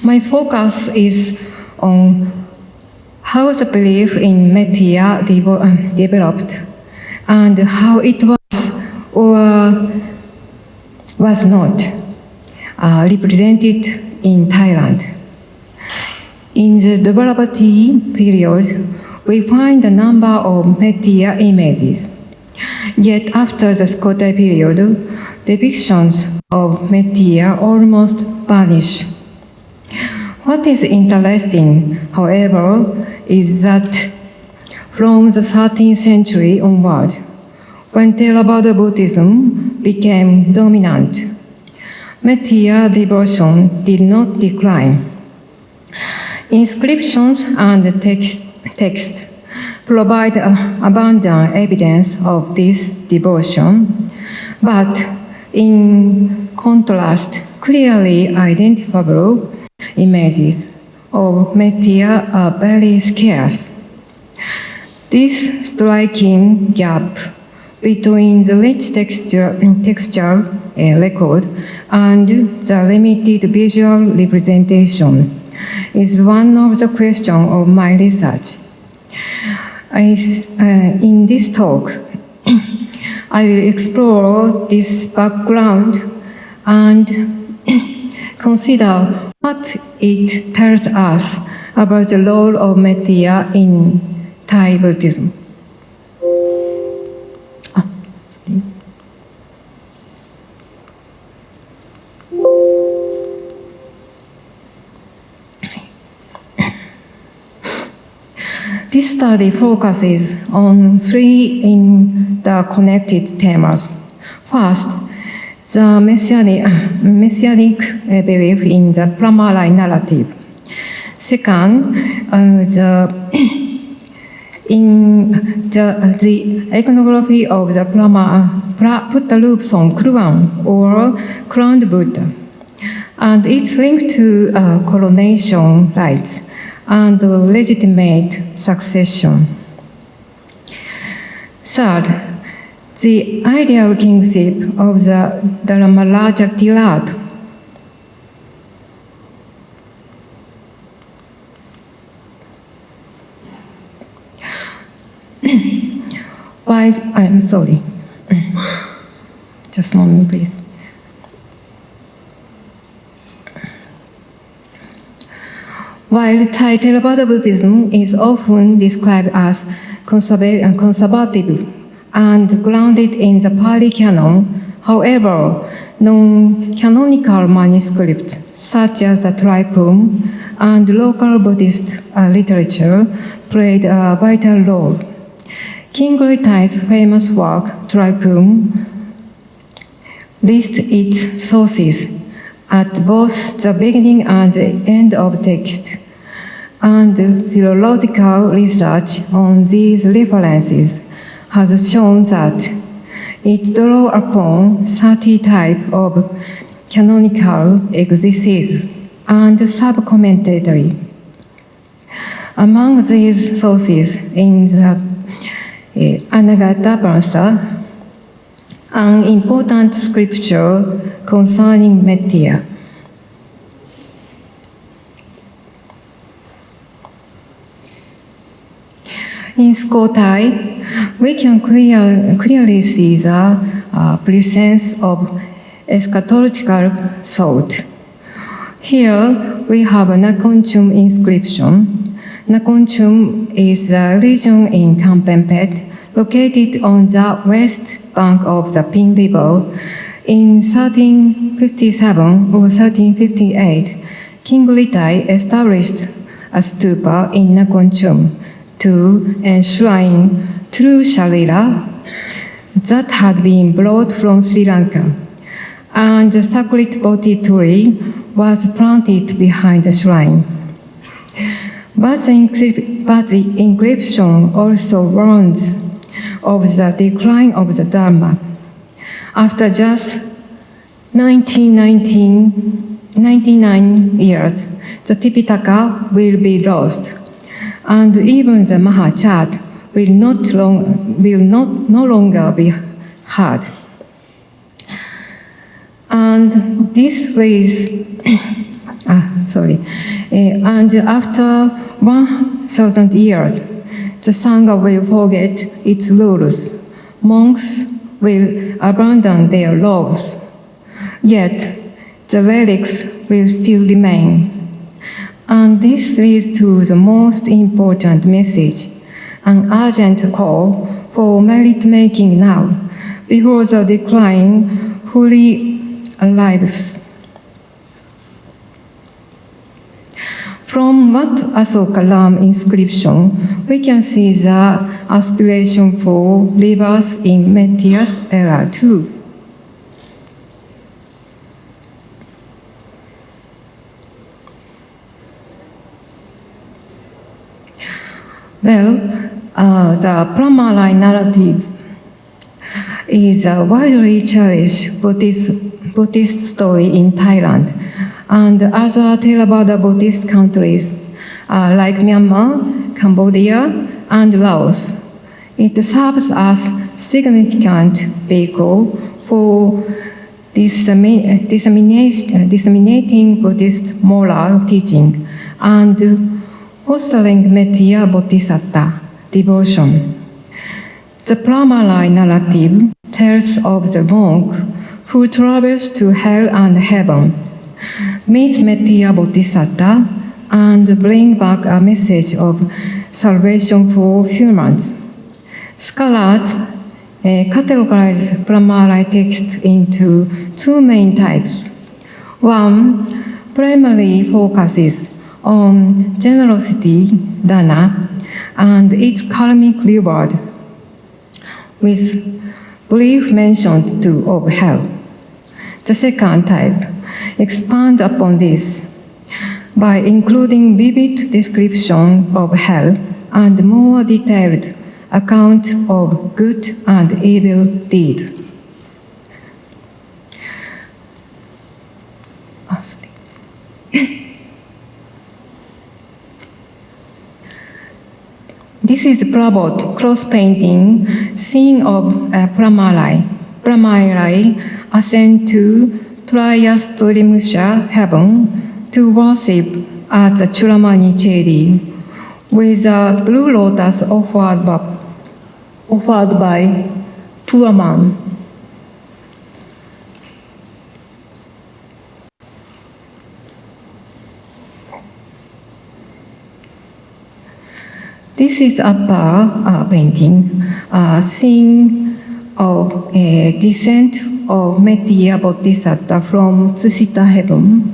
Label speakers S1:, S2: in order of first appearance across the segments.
S1: My focus is on how the belief in Metteyya developed and how it was or was not represented in Thailand. In the development period, we find a number of Metteyya images. Yet after the Scotta period, depictions of Metteyya almost vanish. What is interesting, however, is that from the 13th century onward, when Theravada Buddhism became dominant, Metteyya devotion did not decline. Inscriptions and text provide abundant evidence of this devotion, but in contrast, clearly identifiable images of Metteyya are very scarce. This striking gap between the rich textual record and the limited visual representation is one of the questions of my research. In this talk, I will explore this background and consider what it tells us about the role of Metteyya in Thai Buddhism. This study focuses on three interconnected themes. First, the messianic belief in the Brahma narrative. Second, the iconography of the Buddha loops on Khwan or crowned Buddha, and its link to coronation rites and legitimate succession. Third, the ideal kingship of the Dharmaraja Tirat. I'm sorry. Just a moment, please. While Thai Theravada Buddhism is often described as conservative and grounded in the Pali Canon, however, non-canonical manuscripts such as the Tripum and local Buddhist literature played a vital role. King Tai's famous work, Tripum, lists its sources at both the beginning and the end of text, and philological research on these references has shown that it draws upon 30 types of canonical exegesis and sub-commentary. Among these sources in the Anagata an important scripture concerning Metteyya. In Scotai, we can clearly see the presence of eschatological thought. Here we have a Nakhon inscription. Nakhon is a region in Kampengphet, located on the west bank of the Ping River. In 1357 or 1358, King Ritai established a stupa in Nakhon to enshrine true Sharira that had been brought from Sri Lanka, and the sacred Bodhi tree was planted behind the shrine. But the inscription also warns of the decline of the Dharma. After just 99 years, the Tipitaka will be lost, and even the Maha chant will no longer be heard. And this leads And after 1,000 years, the Sangha will forget its rules. Monks will abandon their laws. Yet, the relics will still remain. And this leads to the most important message, an urgent call for merit-making now, before the decline fully arrives. From Wat Asoka Ram inscription, we can see the aspiration for rebirth in Metteyya's era too. Well, the Pramala narrative is a widely cherished Buddhist story in Thailand and other Theravada Buddhist countries like Myanmar, Cambodia, and Laos. It serves as significant vehicle for disseminating Buddhist moral teaching and fostering Metteyya Bodhisatta devotion. The Pramala narrative tells of the monk who travels to hell and heaven, meets Metteyya Bodhisatta, and brings back a message of salvation for humans. Scholars categorize Pramala text into two main types. One primarily focuses on generosity, dana, and its karmic reward, with brief mentions too of hell. The second type expands upon this by including vivid description of hell and more detailed account of good and evil deed. This is Prabhupada cross-painting scene of Pramala ascend to Trayastrimsha heaven to worship at the Churamani Chedi with a blue lotus offered by poor man. This is upper painting, scene of a descent of Metteyya Bodhisatta from Tsushita heaven.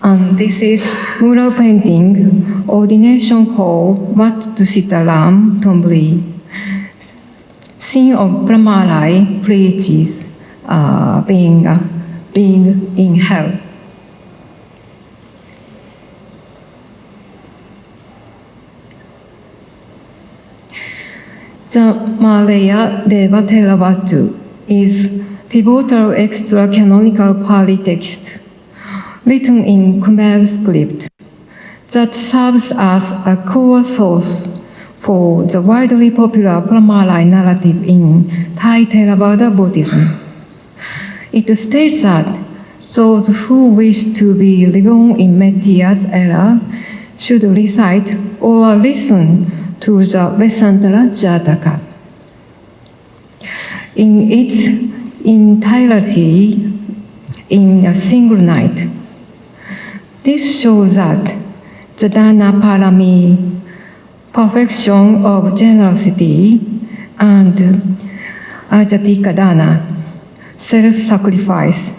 S1: And this is mural painting, ordination hall, Wat Tsushita Ram, Tombri. Scene of Pramala preaches being in hell. The Malaya Deva Theravada is pivotal extra-canonical Pali text written in Khmer script that serves as a core source for the widely popular Pramala narrative in Thai Theravada Buddhism. It states that those who wish to be reborn in Metteyya's era should recite or listen to the Vesantara Jataka in its entirety in a single night. This shows that the Dana Parami, perfection of generosity, and Ajatika Dana, self-sacrifice,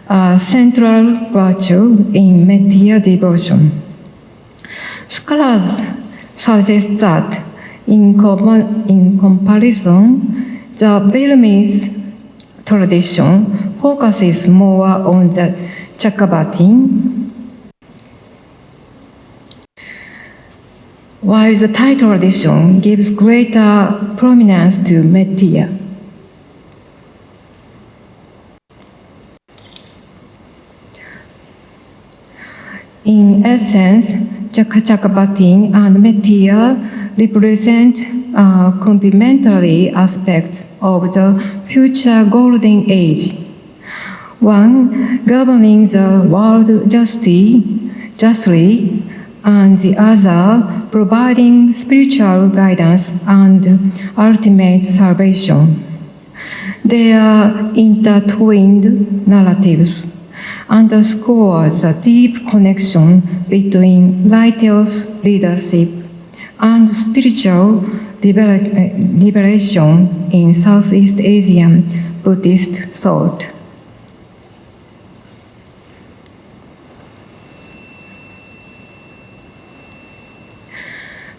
S1: are central virtue in Metteyya devotion. Scholars suggest that in comparison, the Burmese tradition focuses more on the Chakrabarti, while the Thai tradition gives greater prominence to Metteyya. In essence, Chakrabarti and Metteyya represent complementary aspects of the future golden age, one governing the world justly, and the other providing spiritual guidance and ultimate salvation. They are intertwined narratives, underscore the deep connection between righteous leadership and spiritual liberation in Southeast Asian Buddhist thought.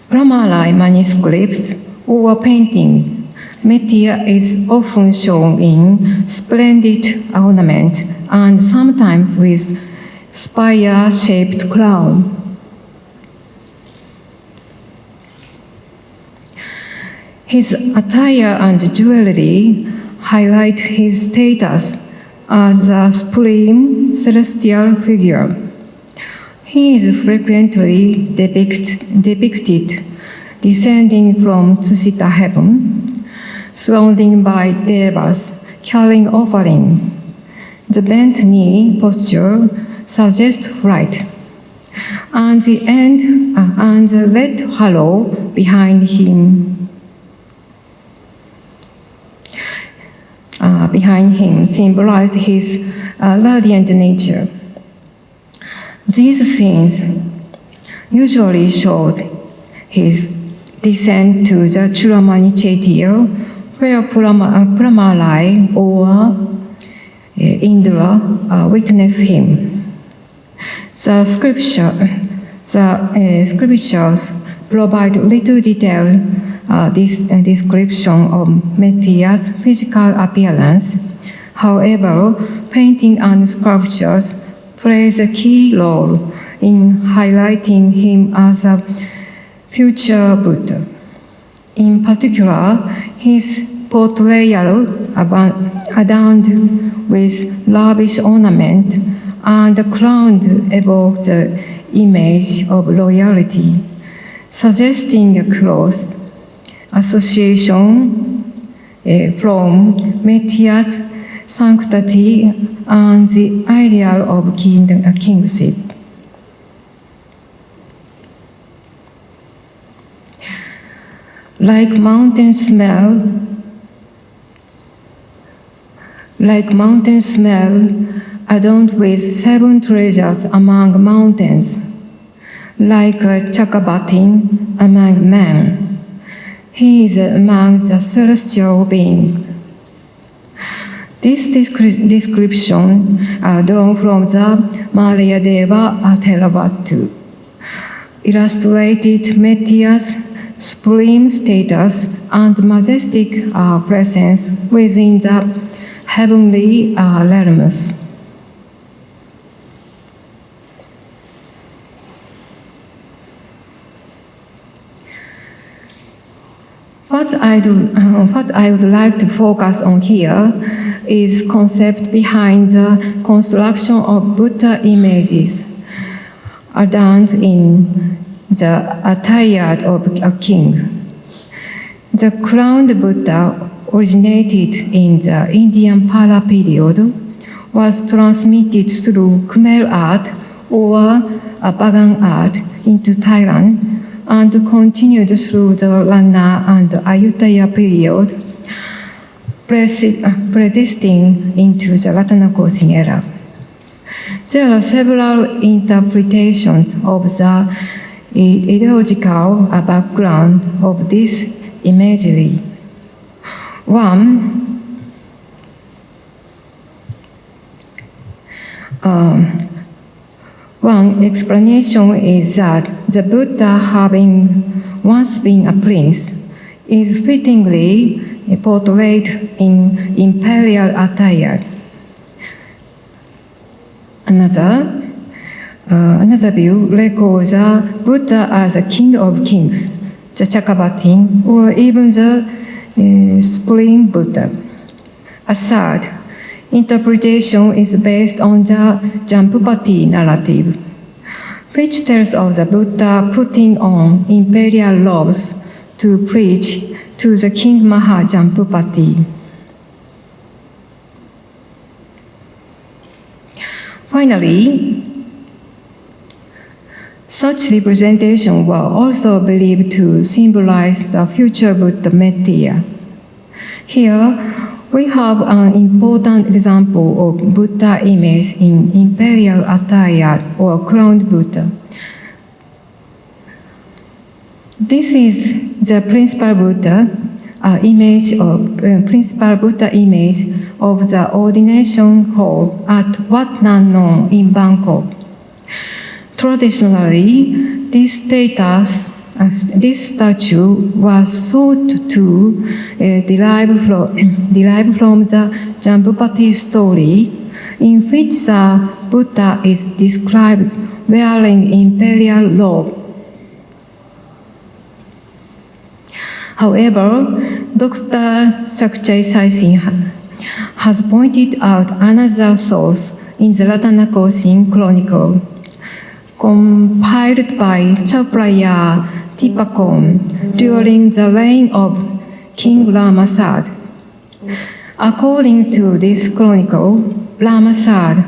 S1: Brahmalai manuscripts or painting, Metteyya is often shown in splendid ornament and sometimes with spire-shaped crown. His attire and jewelry highlight his status as a supreme celestial figure. He is frequently depicted descending from Tsushita heaven, surrounded by devas carrying offering. The bent knee posture suggests flight, and the red halo behind him symbolize his radiant nature. These scenes usually showed his descent to the Churamani Chaitya, where Brahmalai or Indra witness him. The scriptures provide little detailed description of Metteyya's physical appearance. However, painting and sculptures plays a key role in highlighting him as a future Buddha. In particular, his portrayal adorned with lavish ornament and crowned evoked the image of royalty, suggesting a close association from Metteyya's sanctity and the ideal of kingship. Like mountain smell, adorned with 7 treasures among mountains, like a Chakri among men. He is among the celestial beings. This description drawn from the Malaya Deva Theravada illustrated Metteyya's supreme status and majestic presence within the heavenly realms. What I would like to focus on here is concept behind the construction of Buddha images adorned in the attire of a king. The crowned Buddha originated in the Indian Phra period, was transmitted through Khmer art or Bagan art into Thailand, and continued through the Rana and Ayutthaya period, persisting into the Ratanakosin era. There are several interpretations of the ideological background of this imagery. One explanation is that the Buddha, having once been a prince, is fittingly portrayed in imperial attire. Another view records the Buddha as a king of kings, the Chakri, or even the Supreme Buddha. A third interpretation is based on the Jampupati narrative, which tells of the Buddha putting on imperial robes to preach to the King Maha Jampupati. Finally, such representations were also believed to symbolize the future Buddha Metteyya. Here, we have an important example of Buddha image in imperial attire or crowned Buddha. This is the principal Buddha image of the ordination hall at Wat Nan Non in Bangkok. Traditionally, this statue was thought to derive from the Jambupati story, in which the Buddha is described wearing imperial robe. However, Dr. Sakchai Saisin has pointed out another source in the Ratanakosin Chronicle, compiled by Chapraya Tipakon during the reign of King Rama III. According to this chronicle, Rama III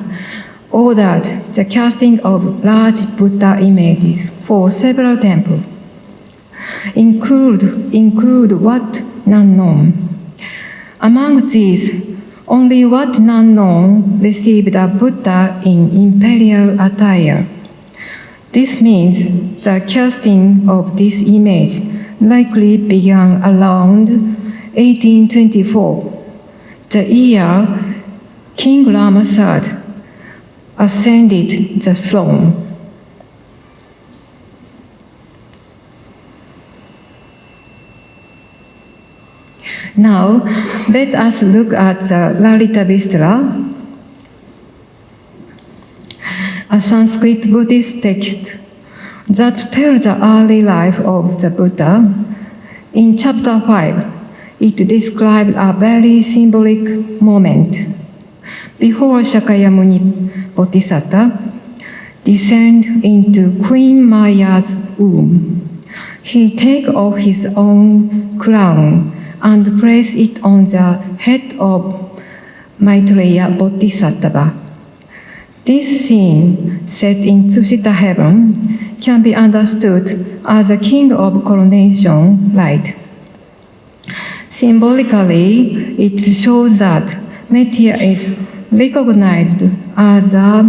S1: ordered the casting of large Buddha images for several temples, include Wat Nan Non. Among these, only Wat Nan Non received a Buddha in imperial attire. This means the casting of this image likely began around 1824, the year King Rama III ascended the throne. Now, let us look at the Lalita Vistara, a Sanskrit Buddhist text that tells the early life of the Buddha. In chapter 5, it describes a very symbolic moment. Before Shakyamuni Bodhisatta descended into Queen Maya's womb, he takes off his own crown and place it on the head of Metteyya Bodhisatta. This scene, set in Tsushita heaven, can be understood as a king of coronation rite. Symbolically, it shows that Metteyya is recognized as a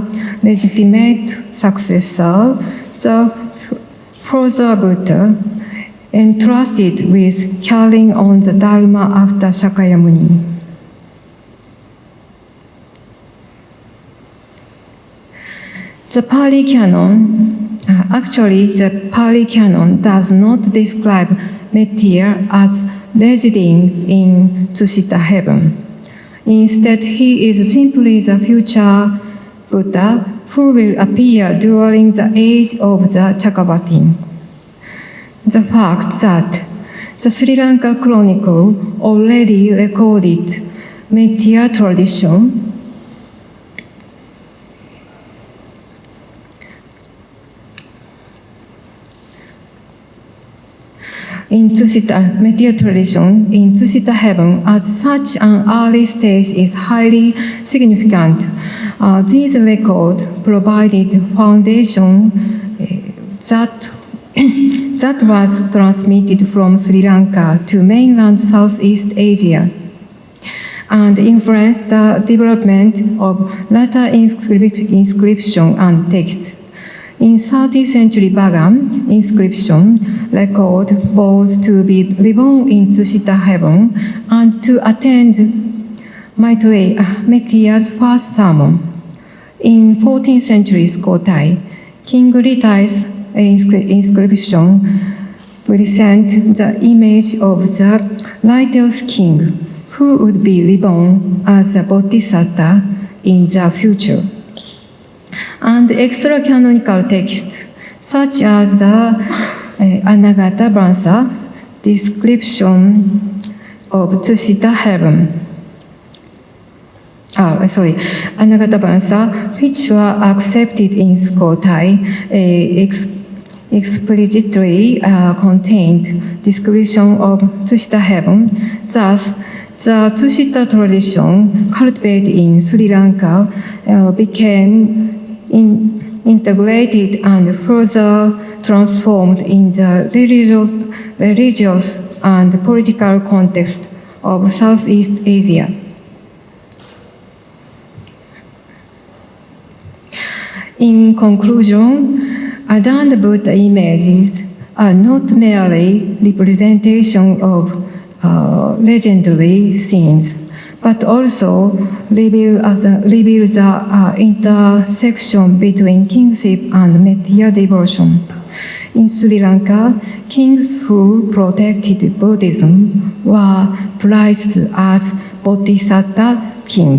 S1: legitimate successor, the further Buddha, entrusted with carrying on the Dharma after Shakyamuni. The Pali Canon does not describe Metteyya as residing in Tsushita heaven. Instead, he is simply the future Buddha who will appear during the age of the Chakravartin. The fact that the Sri Lanka Chronicle already recorded Metteyya tradition Metteyya tradition in Tsushita heaven at such an early stage is highly significant. These records provided foundation that was transmitted from Sri Lanka to mainland Southeast Asia and influenced the development of later inscription and texts. In 13th century Bagan inscription record both to be reborn in Tsushita heaven and to attend Metteyya's first sermon. In 14th century Skotai, King Ritai's inscription present the image of the righteous king who would be reborn as a bodhisattva in the future. And extra-canonical texts, such as the Anagata Bransa description of Tsushita heaven. Anagata Bransa, which were accepted in Skotai, explicitly contained description of Tsushita heaven. Thus, The Tushita tradition cultivated in Sri Lanka became integrated and further transformed in the religious and political context of Southeast Asia. In conclusion, Advaita Buddha images are not merely representation of legendary scenes, but also reveal the intersection between kingship and Metteyya devotion. In Sri Lanka, kings who protected Buddhism were prized as Bodhisatta king,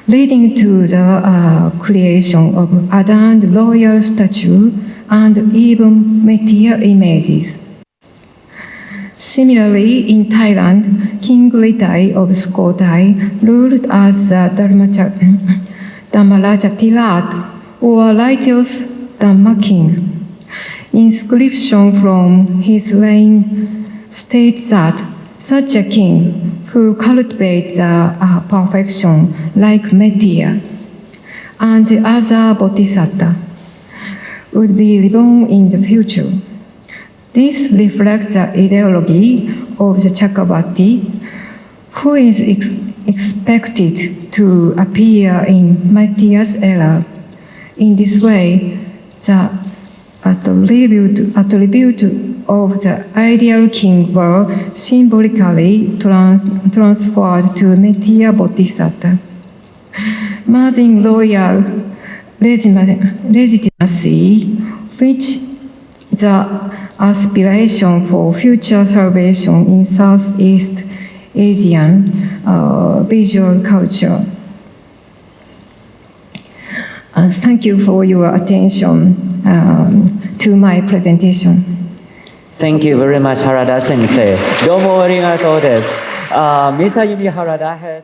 S1: leading to the creation of adorned royal statue and even Metteyya images. Similarly, in Thailand, King Ritai of Sukhothai ruled as the Dhammarajatirat, or righteous Dhamma king. Inscription from his reign states that such a king who cultivates perfection like Metteyya and the other Bodhisatta would be reborn in the future. This reflects the ideology of the Chakravarti, who is expected to appear in Metteyya's era. In this way, the attribute of the ideal king were symbolically transferred to Metteyya Bodhisatta. Merging royal legitimacy, which the aspiration for future salvation in Southeast Asian visual culture. Thank you for your attention to my presentation.
S2: Thank you very much, Harada Sensei. Domo arigatou desu. Miss Ayumi Harada has